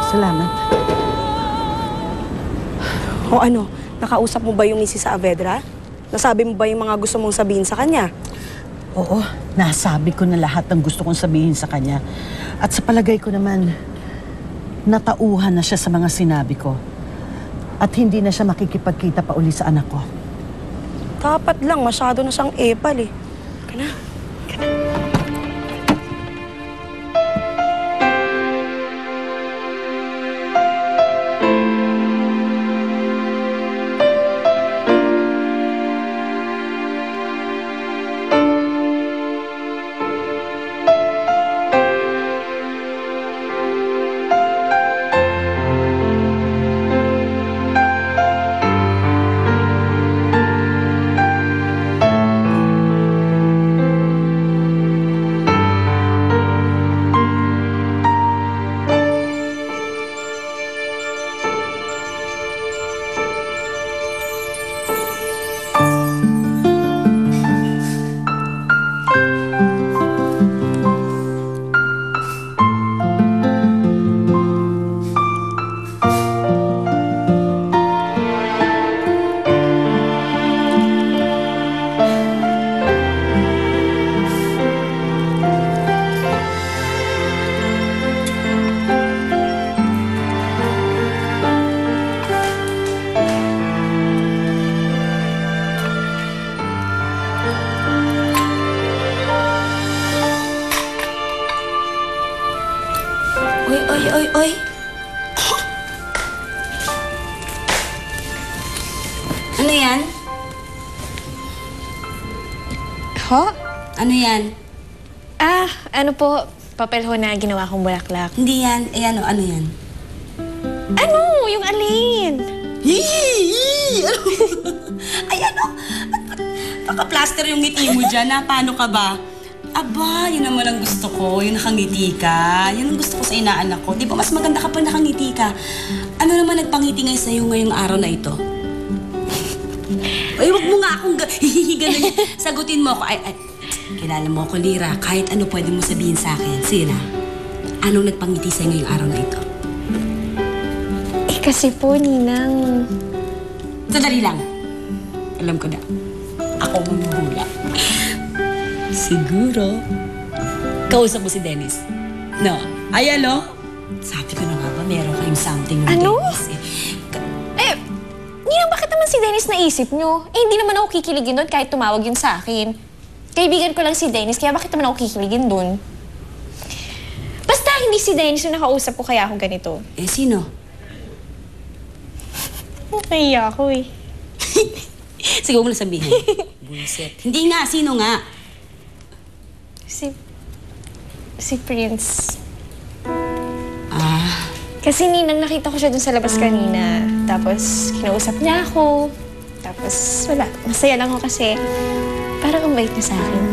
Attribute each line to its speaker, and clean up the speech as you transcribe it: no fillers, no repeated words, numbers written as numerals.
Speaker 1: Salamat.
Speaker 2: O ano, nakausap mo ba yung Mrs. Saavedra? Nasabi mo ba yung mga gusto mong sabihin sa kanya?
Speaker 1: Oo, nasabi ko na lahat ng gusto kong sabihin sa kanya. At sa palagay ko naman, natauhan na siya sa mga sinabi ko. At hindi na siya makikipagkita pa uli sa anak ko.
Speaker 2: Dapat lang, masyado na siyang epal eh. Kana?
Speaker 3: Oy! Ano yan?
Speaker 4: Ho?
Speaker 3: Ano yan?
Speaker 4: Ano po, papel ho na ginawa kong bulaklak.
Speaker 3: Hindi yan. Ano yan?
Speaker 4: Ano? Yung alin?
Speaker 3: Ay, ano? Naka-plaster yung ngiti mo dyan, ha? Paano ka ba? Aba, yun naman ang gusto ko. Yung nakangiti ka. Yun ang gusto ko sa inaanak ko. Di ba mas maganda kapag nakangiti ka? Ano naman nagpangiti ngayon sa'yo ngayong araw na ito? Ay, wag mo nga akong ganun. Sagutin mo ako. Ay, kilala mo ako, Lira. Kahit ano pwede mo sabihin sa akin. Sige na. Anong nagpangiti sa'yo ngayong araw na ito?
Speaker 4: Kasi po, Ninang...
Speaker 3: Sandali lang. Alam ko na. Ako mamuhula. Siguro, kausap mo si Dennis. No? Ay, ano? Sabi ko na nga ba, meron kayong something with
Speaker 4: Ano?
Speaker 3: Dennis.
Speaker 4: Ninang, bakit naman si Dennis naisip nyo? Hindi naman ako kikiligin doon kahit tumawag yun sa akin. Kaibigan ko lang si Dennis, kaya bakit naman ako kikiligin doon? Basta hindi si Dennis yung nakausap ko, kaya ako ganito.
Speaker 3: Sino?
Speaker 4: Nahiya ako eh.
Speaker 3: Sige, huwag mo na sabihin. Bullshit. Hindi nga, sino nga?
Speaker 4: Si Prince.
Speaker 3: Kasi
Speaker 4: Ninang, nakita ko siya dun sa labas kanina. Tapos, kinausap niya ako. Tapos, wala. Masaya lang ako kasi parang ang bait niya sa akin.